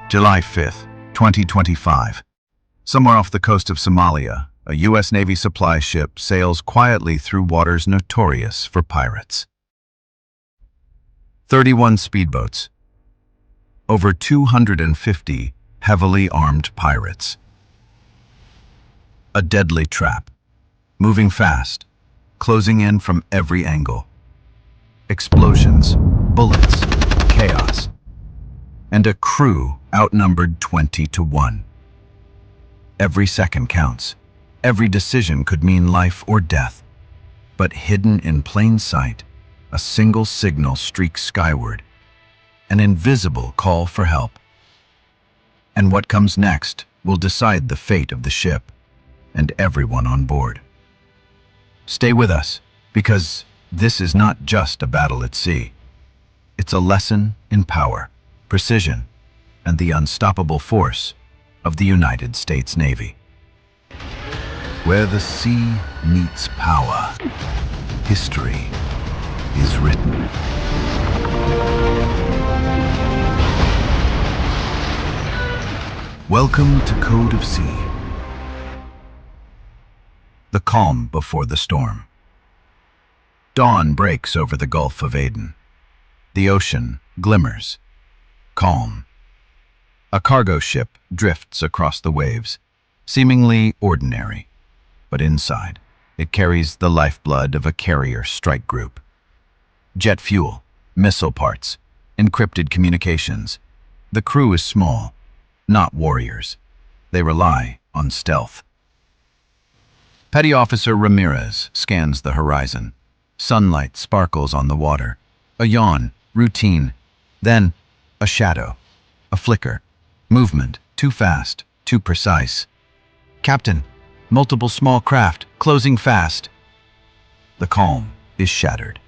July 5th, 2025. Somewhere off the coast of Somalia, a U.S. Navy supply ship sails quietly through waters notorious for pirates. 31 speedboats. Over 250 heavily armed pirates. A deadly trap. Moving fast, closing in from every angle. Explosions, bullets, chaos. And a crew outnumbered 20 to 1. Every second counts. Every decision could mean life or death. But hidden in plain sight, a single signal streaks skyward. An invisible call for help. And what comes next will decide the fate of the ship and everyone on board. Stay with us, because this is not just a battle at sea. It's a lesson in power, precision, and the unstoppable force of the United States Navy. Where the sea meets power, history is written. Welcome to Code of Sea. The calm before the storm. Dawn breaks over the Gulf of Aden. The ocean glimmers, calm. A cargo ship drifts across the waves, seemingly ordinary, but inside, it carries the lifeblood of a carrier strike group. Jet fuel, missile parts, encrypted communications. The crew is small, not warriors. They rely on stealth. Petty Officer Ramirez scans the horizon. Sunlight sparkles on the water. A yawn, routine. Then, a shadow, a flicker. Movement, too fast, too precise. Captain, multiple small craft, closing fast. The calm is shattered.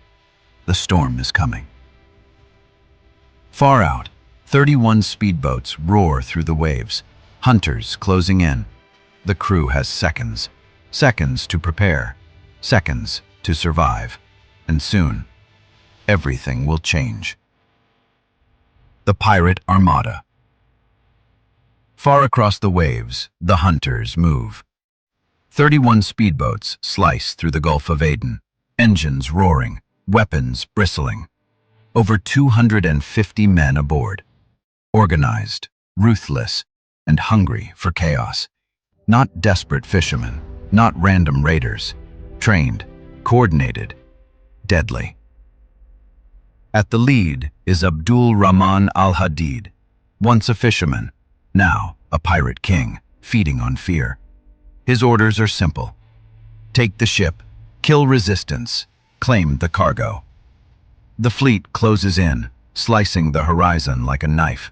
The storm is coming. Far out, 31 speedboats roar through the waves, hunters closing in. The crew has seconds. Seconds to prepare, seconds to survive, and soon, everything will change. The Pirate Armada. Far across the waves, the hunters move. 31 speedboats slice through the Gulf of Aden, engines roaring, weapons bristling. Over 250 men aboard. Organized, ruthless, and hungry for chaos. Not desperate fishermen. Not random raiders, trained, coordinated, deadly. At the lead is Abdul Rahman al-Hadid, once a fisherman, now a pirate king, feeding on fear. His orders are simple. Take the ship, kill resistance, claim the cargo. The fleet closes in, slicing the horizon like a knife.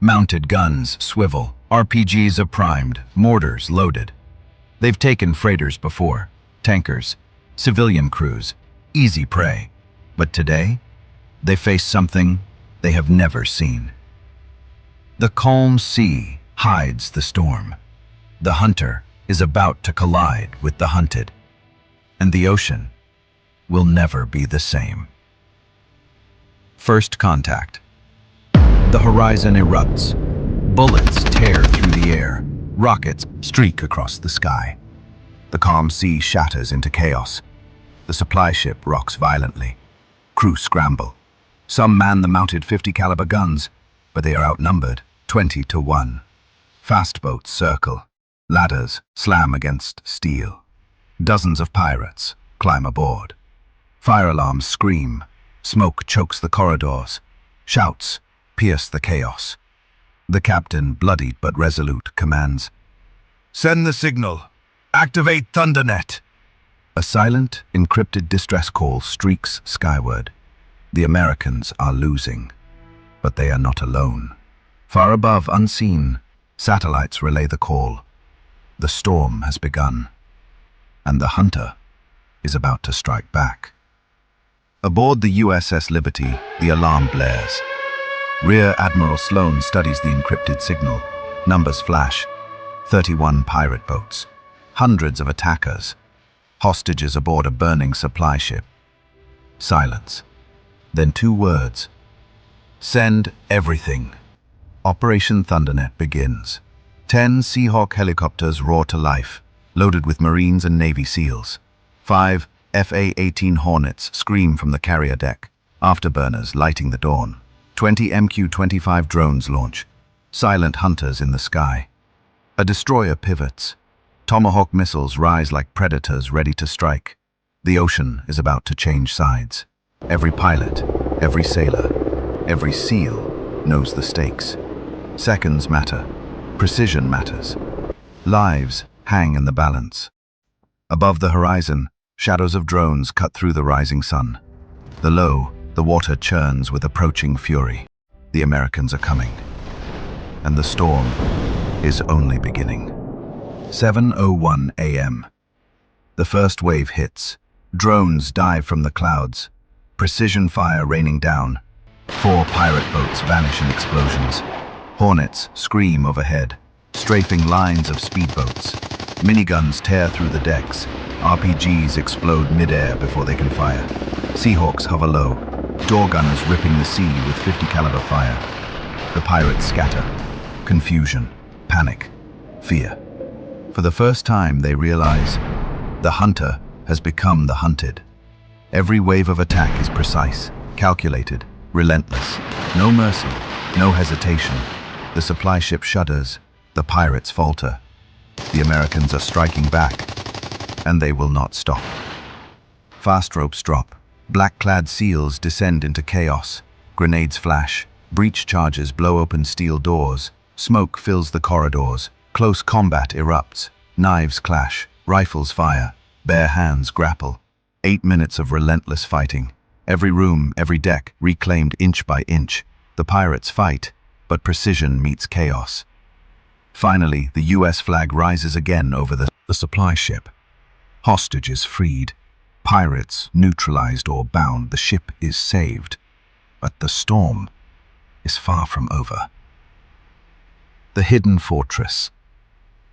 Mounted guns swivel, RPGs are primed, mortars loaded. They've taken freighters before, tankers, civilian crews, easy prey. But today, they face something they have never seen. The calm sea hides the storm. The hunter is about to collide with the hunted. And the ocean will never be the same. First contact. The horizon erupts. Bullets tear through the air. Rockets streak across the sky. The calm sea shatters into chaos. The supply ship rocks violently. Crew scramble. Some man the mounted 50 caliber guns, but they are outnumbered 20 to 1. Fast boats circle. Ladders slam against steel. Dozens of pirates climb aboard. Fire alarms scream. Smoke chokes the corridors. Shouts pierce the chaos. The captain, bloodied but resolute, commands, "Send the signal. Activate Thundernet." A silent, encrypted distress call streaks skyward. The Americans are losing, but they are not alone. Far above, unseen, satellites relay the call. The storm has begun, and the hunter is about to strike back. Aboard the USS Liberty, the alarm blares. Rear Admiral Sloan studies the encrypted signal. Numbers flash. 31 pirate boats. Hundreds of attackers. Hostages aboard a burning supply ship. Silence. Then two words. Send everything. Operation Thundernet begins. 10 Seahawk helicopters roar to life, loaded with Marines and Navy SEALs. 5 FA-18 Hornets scream from the carrier deck, afterburners lighting the dawn. 20 MQ-25 drones launch, silent hunters in the sky. A destroyer pivots. Tomahawk missiles rise like predators ready to strike. The ocean is about to change sides. Every pilot, every sailor, every SEAL knows the stakes. Seconds matter. Precision matters. Lives hang in the balance. Above the horizon, shadows of drones cut through the rising sun. Below, the water churns with approaching fury. The Americans are coming. And the storm is only beginning. 7:01 a.m. The first wave hits. Drones dive from the clouds. Precision fire raining down. 4 pirate boats vanish in explosions. Hornets scream overhead, strafing lines of speedboats. Miniguns tear through the decks. RPGs explode mid-air before they can fire. Seahawks hover low, door gunners ripping the sea with 50 caliber fire. The pirates scatter. Confusion, panic, fear. For the first time, they realize the hunter has become the hunted. Every wave of attack is precise, calculated, relentless. No mercy, no hesitation. The supply ship shudders, the pirates falter. The Americans are striking back, and they will not stop. Fast ropes drop. Black-clad SEALs descend into chaos. Grenades flash. Breach charges blow open steel doors. Smoke fills the corridors. Close combat erupts. Knives clash. Rifles fire. Bare hands grapple. 8 minutes of relentless fighting. Every room, every deck, reclaimed inch by inch. The pirates fight, but precision meets chaos. Finally, the US flag rises again over the supply ship. Hostages freed. Pirates neutralized or bound. The ship is saved. But the storm is far from over. The hidden fortress.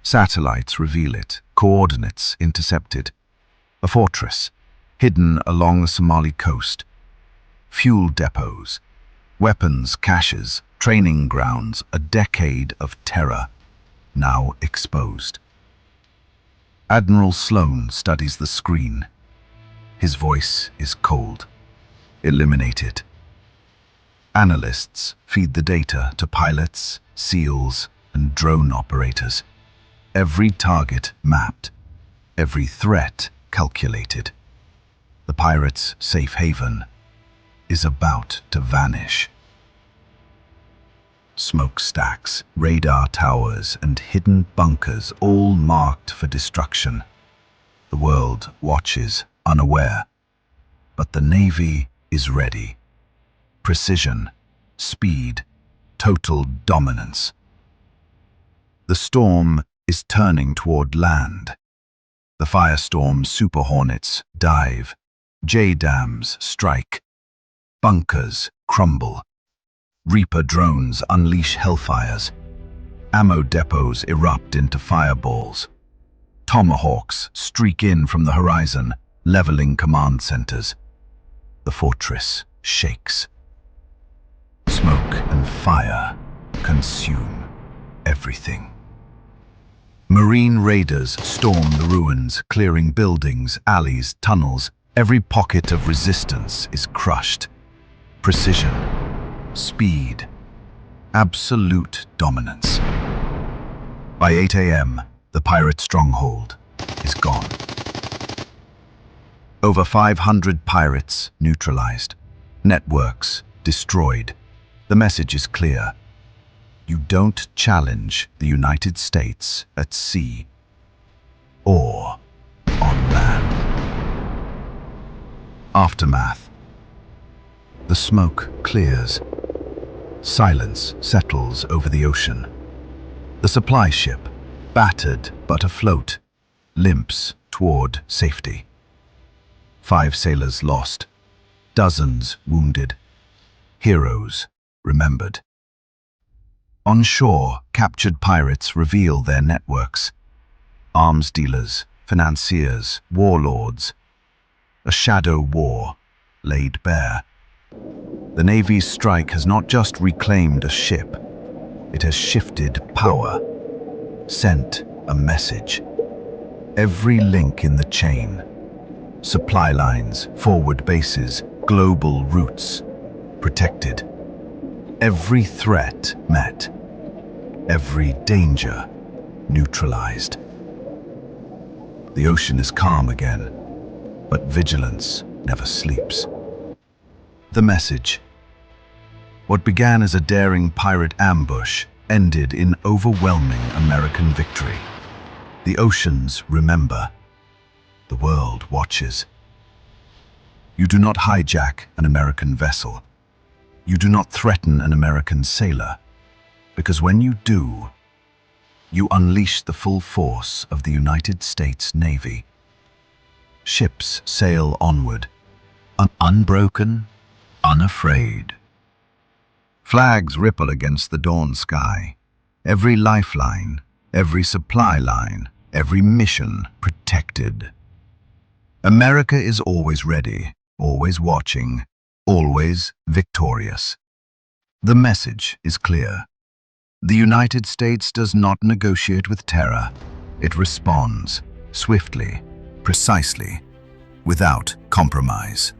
Satellites reveal it. Coordinates intercepted. A fortress, hidden along the Somali coast. Fuel depots, weapons caches, training grounds, a decade of terror, now exposed. Admiral Sloan studies the screen. His voice is cold. Eliminate it. Analysts feed the data to pilots, SEALs, and drone operators. Every target mapped, every threat calculated. The pirates' safe haven is about to vanish. Smokestacks, radar towers, and hidden bunkers all marked for destruction. The world watches, unaware. But the Navy is ready. Precision, speed, total dominance. The storm is turning toward land. The Firestorm Super Hornets dive. J-dams strike. Bunkers crumble. Reaper drones unleash hellfires. Ammo depots erupt into fireballs. Tomahawks streak in from the horizon, leveling command centers. The fortress shakes. Smoke and fire consume everything. Marine raiders storm the ruins, clearing buildings, alleys, tunnels. Every pocket of resistance is crushed. Precision, speed, absolute dominance. By 8 a.m., the pirate stronghold is gone. Over 500 pirates neutralized. Networks destroyed. The message is clear. You don't challenge the United States at sea or on land. Aftermath. The smoke clears. Silence settles over the ocean. The supply ship, battered but afloat, limps toward safety. 5 sailors lost, dozens wounded, heroes remembered. On shore, captured pirates reveal their networks. Arms dealers, financiers, warlords. A shadow war laid bare. The Navy's strike has not just reclaimed a ship, It has shifted power, sent a message. Every link in the chain, supply lines, forward bases, global routes, protected. Every threat met, every danger neutralized. The ocean is calm again, but vigilance never sleeps. The message. What began as a daring pirate ambush ended in overwhelming American victory. The oceans remember. The world watches. You do not hijack an American vessel. You do not threaten an American sailor, because when you do, you unleash the full force of the United States Navy. Ships sail onward, unbroken, unafraid. Flags ripple against the dawn sky. Every lifeline, every supply line, every mission protected. America is always ready, always watching, always victorious. The message is clear. The United States does not negotiate with terror. It responds swiftly, precisely, without compromise.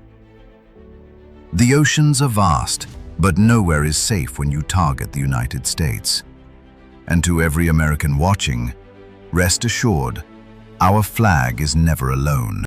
The oceans are vast, but nowhere is safe when you target the United States. And to every American watching, rest assured, our flag is never alone.